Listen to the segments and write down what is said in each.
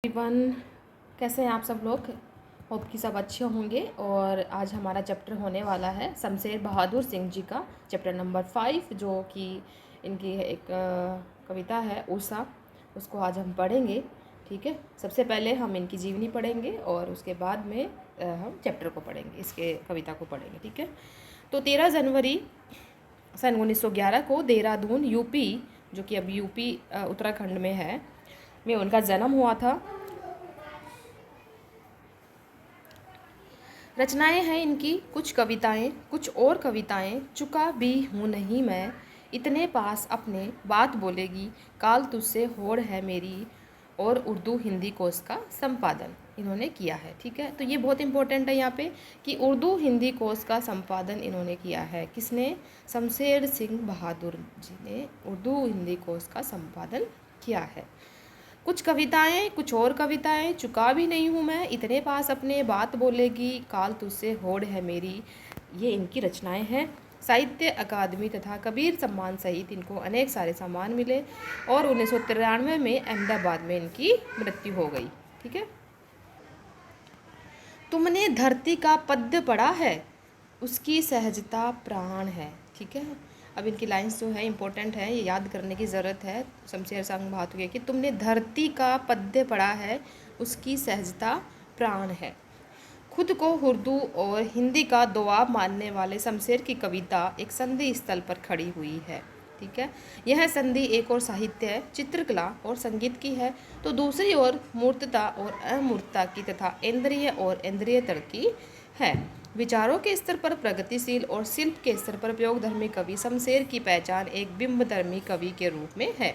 Everyone, कैसे हैं आप सब लोग। होप कि सब अच्छे होंगे। और आज हमारा चैप्टर होने वाला है शमशेर बहादुर सिंह जी का चैप्टर नंबर 5, जो कि इनकी एक कविता है ऊषा। उसको आज हम पढ़ेंगे। ठीक है, सबसे पहले हम इनकी जीवनी पढ़ेंगे और उसके बाद में हम चैप्टर को पढ़ेंगे, इसके कविता को पढ़ेंगे। ठीक है, तो 13 जनवरी सन 1911 को देहरादून यूपी, जो कि अभी यूपी उत्तराखंड में है, में उनका जन्म हुआ था। रचनाएं हैं इनकी कुछ कविताएं, कुछ और कविताएं। चुका भी हूँ नहीं मैं, इतने पास अपने बात बोलेगी, काल तुझसे होड़ है मेरी। और उर्दू हिंदी कोर्स का संपादन इन्होंने किया है। ठीक है, तो ये बहुत इंपॉर्टेंट है यहाँ पे कि उर्दू हिंदी कोर्स का संपादन इन्होंने किया है। किसने? शमशेर सिंह बहादुर जी ने उर्दू हिंदी कोर्स का संपादन किया है। कुछ कविताएं, कुछ और कविताएं। चुका भी नहीं हूँ मैं, इतने पास अपने बात बोलेगी, काल तुझसे होड़ है मेरी। ये इनकी रचनाएं हैं। साहित्य अकादमी तथा कबीर सम्मान सहित इनको अनेक सारे सम्मान मिले और 1993 में अहमदाबाद में इनकी मृत्यु हो गई। ठीक है। तुमने धरती का पद्य पढ़ा है, उसकी सहजता प्राण है। ठीक है, अब इनकी लाइंस जो है इंपॉर्टेंट है, ये याद करने की ज़रूरत है। शमशेर सिंह बहादुर की तुमने धरती का पद्य पढ़ा है, उसकी सहजता प्राण है। खुद को उर्दू और हिंदी का दोआब मानने वाले शमशेर की कविता एक संधि स्थल पर खड़ी हुई है। ठीक है, यह संधि एक और साहित्य है, चित्रकला और संगीत की है, तो दूसरी ओर मूर्तता और अमूर्तता की तथा इंद्रिय और इंद्रियतर की है। विचारों के स्तर पर प्रगतिशील और शिल्प के स्तर पर प्रयोगधर्मी कवि शमशेर की पहचान एक बिंबधर्मी कवि के रूप में है।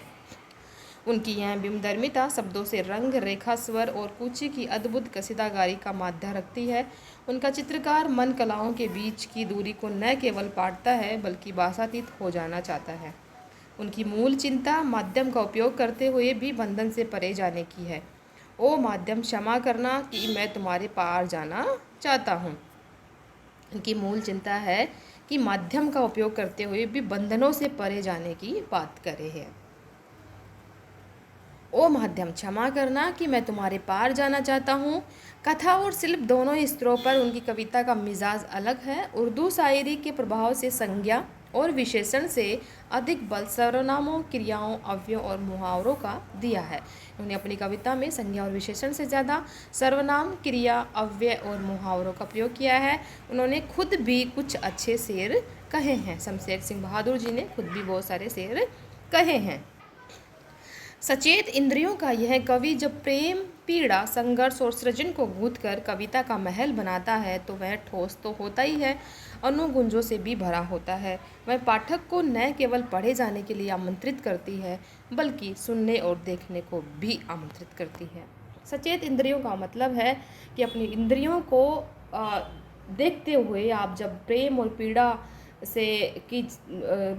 उनकी यह बिंबधर्मिता शब्दों से रंग, रेखा, स्वर और कूची की अद्भुत कसीदाकारी का माध्य रखती है। उनका चित्रकार मन कलाओं के बीच की दूरी को न केवल पाटता है बल्कि भाषातीत हो जाना चाहता है। उनकी मूल चिंता माध्यम का उपयोग करते हुए भी बंधन से परे जाने की है। ओ माध्यम, क्षमा करना कि मैं तुम्हारे पार जाना चाहता हूँ। उनकी मूल चिंता है कि माध्यम का उपयोग करते हुए भी बंधनों से परे जाने की बात करे है। ओ माध्यम, क्षमा करना कि मैं तुम्हारे पार जाना चाहता हूँ। कथा और शिल्प दोनों ही स्तरों पर उनकी कविता का मिजाज अलग है। उर्दू शायरी के प्रभाव से संज्ञा और विशेषण से अधिक बल सर्वनामों, क्रियाओं, अव्ययों और मुहावरों का दिया है। उन्होंने अपनी कविता में संज्ञा और विशेषण से ज़्यादा सर्वनाम, क्रिया, अव्यय और मुहावरों का प्रयोग किया है। उन्होंने खुद भी कुछ अच्छे शेर कहे हैं। शमशेर सिंह बहादुर जी ने खुद भी बहुत सारे शेर कहे हैं। सचेत इंद्रियों का यह कवि जब प्रेम, पीड़ा, संघर्ष और सृजन को गूंथ कर कविता का महल बनाता है तो वह ठोस तो होता ही है, अनुगुंजों से भी भरा होता है। वह पाठक को न केवल पढ़े जाने के लिए आमंत्रित करती है बल्कि सुनने और देखने को भी आमंत्रित करती है। सचेत इंद्रियों का मतलब है कि अपनी इंद्रियों को देखते हुए आप जब प्रेम और पीड़ा से की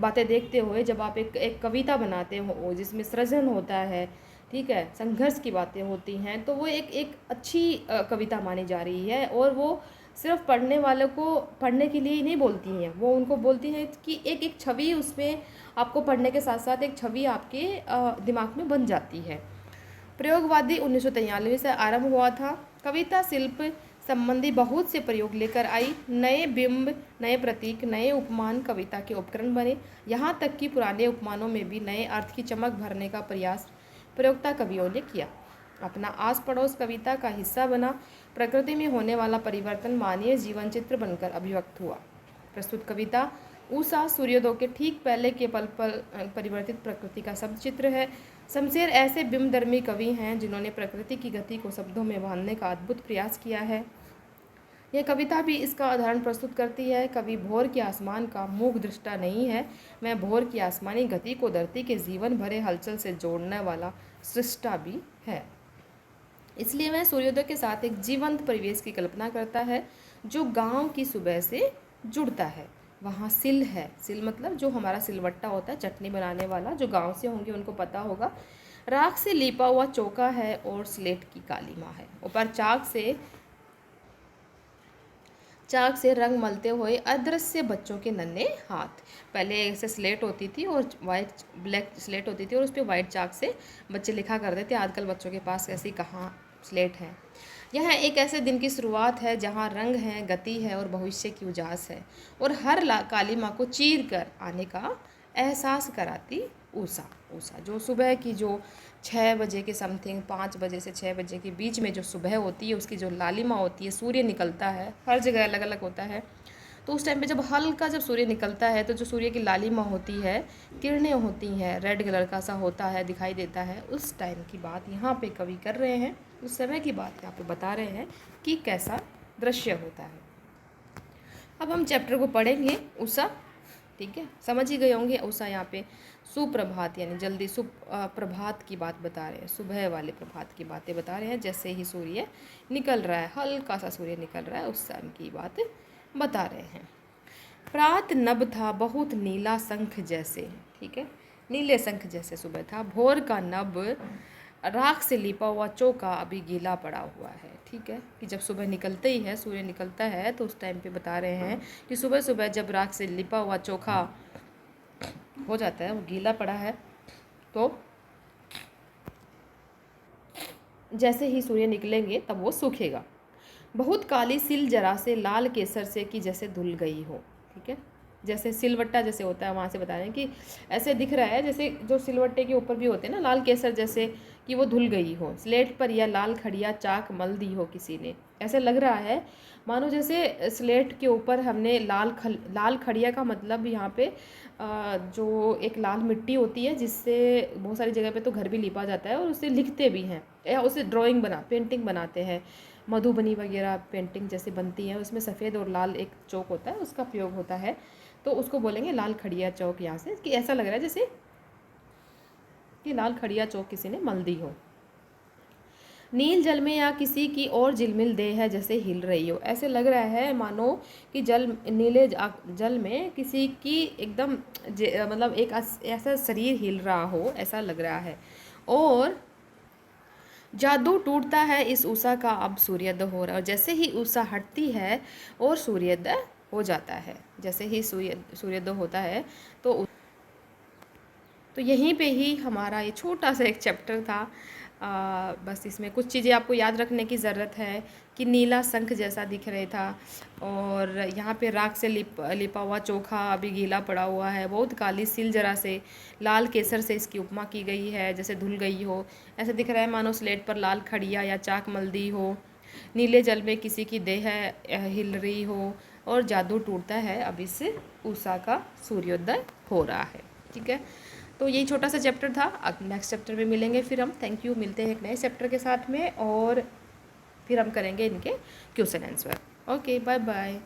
बातें देखते हुए जब आप एक कविता बनाते हो जिसमें सृजन होता है, ठीक है, संघर्ष की बातें होती हैं, तो वो एक अच्छी कविता मानी जा रही है। और वो सिर्फ पढ़ने वालों को पढ़ने के लिए ही नहीं बोलती हैं, वो उनको बोलती हैं कि एक एक छवि उसमें आपको पढ़ने के साथ साथ एक छवि आपके दिमाग में बन जाती है। प्रयोगवादी 1993 से आरंभ हुआ था। कविता शिल्प संबंधी बहुत से प्रयोग लेकर आई। नए बिंब, नए प्रतीक, नए उपमान कविता के उपकरण बने। यहाँ तक कि पुराने उपमानों में भी नए अर्थ की चमक भरने का प्रयास प्रयोक्ता कवियों ने किया। अपना आस पड़ोस कविता का हिस्सा बना। प्रकृति में होने वाला परिवर्तन मानवीय जीवन चित्र बनकर अभिव्यक्त हुआ। प्रस्तुत कविता ऊषा सूर्योदय के ठीक पहले के पल पर परिवर्तित प्रकृति का शब्द चित्र है। शमशेर ऐसे बिंबधर्मी कवि हैं जिन्होंने प्रकृति की गति को शब्दों में बांधने का अद्भुत प्रयास किया है। यह कविता भी इसका उदाहरण प्रस्तुत करती है। कवि भोर के आसमान का मूक दृष्टा नहीं है, वह भोर की आसमानी गति को धरती के जीवन भरे हलचल से जोड़ने वाला सृष्टा भी है। इसलिए वह सूर्योदय के साथ एक जीवंत परिवेश की कल्पना करता है जो गांव की सुबह से जुड़ता है। वहाँ सिल है, सिल मतलब जो हमारा सिलवट्टा होता है चटनी बनाने वाला, जो गांव से होंगे उनको पता होगा। राख से लीपा हुआ चौका है और स्लेट की काली माँ है। ऊपर चाक से रंग मलते हुए अदृश्य बच्चों के नन्हे हाथ। पहले ऐसे स्लेट होती थी और वाइट ब्लैक स्लेट होती थी और उस पर वाइट चाक से बच्चे लिखा करते थे। आजकल बच्चों के पास ऐसी कहाँ स्लेट है। यह एक ऐसे दिन की शुरुआत है जहाँ रंग है, गति है और भविष्य की उजास है और हर काली माँ को चीर कर आने का एहसास कराती ऊषा। ऊषा जो सुबह की जो 6 बजे के समथिंग, 5 बजे से 6 बजे के बीच में जो सुबह होती है, उसकी जो लालिमा होती है, सूर्य निकलता है, हर जगह अलग अलग होता है। तो उस टाइम पे जब हल्का जब सूर्य निकलता है तो जो सूर्य की लालिमा होती है, किरणें होती हैं, रेड कलर का सा होता है, दिखाई देता है। उस टाइम की बात यहाँ पे कवि कर रहे हैं, उस समय की बात यहाँ पे बता रहे हैं कि कैसा दृश्य होता है। अब हम चैप्टर को पढ़ेंगे उषा, ठीक है। समझ ही गए होंगे उषा यहाँ पे सुप्रभात यानी जल्दी प्रभात की बात बता रहे हैं, सुबह वाले प्रभात की बातें बता रहे हैं। जैसे ही सूर्य निकल रहा है, हल्का सा सूर्य निकल रहा है, उस टाइम की बात बता रहे हैं। प्रात नभ था बहुत नीला शंख जैसे, ठीक है, नीले शंख जैसे सुबह था। भोर का नभ राख से लिपा हुआ चौका अभी गीला पड़ा हुआ है, ठीक है, कि जब सुबह निकलते ही है, सूर्य निकलता है तो उस टाइम पे बता रहे हैं कि सुबह सुबह जब राख से लिपा हुआ चोखा हो जाता है, वो गीला पड़ा है, तो जैसे ही सूर्य निकलेंगे तब वो सूखेगा। बहुत काली सिल जरा से लाल केसर से कि जैसे धुल गई हो, ठीक है, जैसे सिलवट्टा जैसे होता है, वहाँ से बता रहे हैं कि ऐसे दिख रहा है जैसे जो सिलवट्टे के ऊपर भी होते हैं ना लाल केसर जैसे, कि वो धुल गई हो। स्लेट पर या लाल खड़िया चाक मल दी हो किसी ने, ऐसे लग रहा है मानो जैसे स्लेट के ऊपर हमने लाल खड़िया का मतलब यहाँ पे जो एक लाल मिट्टी होती है जिससे बहुत सारी जगह पे तो घर भी लिपा जाता है और उससे लिखते भी हैं या उसे पेंटिंग बनाते हैं। मधुबनी वगैरह पेंटिंग जैसे बनती है, उसमें सफ़ेद और लाल एक चौक होता है, उसका प्रयोग होता है, तो उसको बोलेंगे लाल खड़िया चौक। यहाँ से कि ऐसा लग रहा है जैसे कि लाल खड़िया चौक किसी ने मल दी हो। नील जल में या किसी की और झिलमिल देह है जैसे हिल रही हो, ऐसे लग रहा है मानो कि नीले जल में किसी की एकदम मतलब एक ऐसा शरीर हिल रहा हो, ऐसा लग रहा है। और जादू टूटता है इस उषा का, अब सूर्योदय हो रहा है। और जैसे ही उषा हटती है और सूर्योदय हो जाता है, जैसे ही सूर्योदय होता है तो यहीं पे ही हमारा ये छोटा सा एक चैप्टर था। बस इसमें कुछ चीज़ें आपको याद रखने की ज़रूरत है कि नीला शंख जैसा दिख रहा था और यहाँ पे राख से लिपा हुआ चोखा अभी गीला पड़ा हुआ है। बहुत काली सिल जरा से लाल केसर से इसकी उपमा की गई है, जैसे धुल गई हो, ऐसे दिख रहा है मानो स्लेट पर लाल खड़िया या चाक मल दी हो। नीले जल में किसी की देह हिल रही हो और जादू टूटता है, अब इस उषा का सूर्योदय हो रहा है, ठीक है। तो यही छोटा सा चैप्टर था। अब नेक्स्ट चैप्टर में मिलेंगे फिर हम। Thank you. मिलते हैं एक नए चैप्टर के साथ में और फिर हम करेंगे इनके question answer. Okay, bye bye.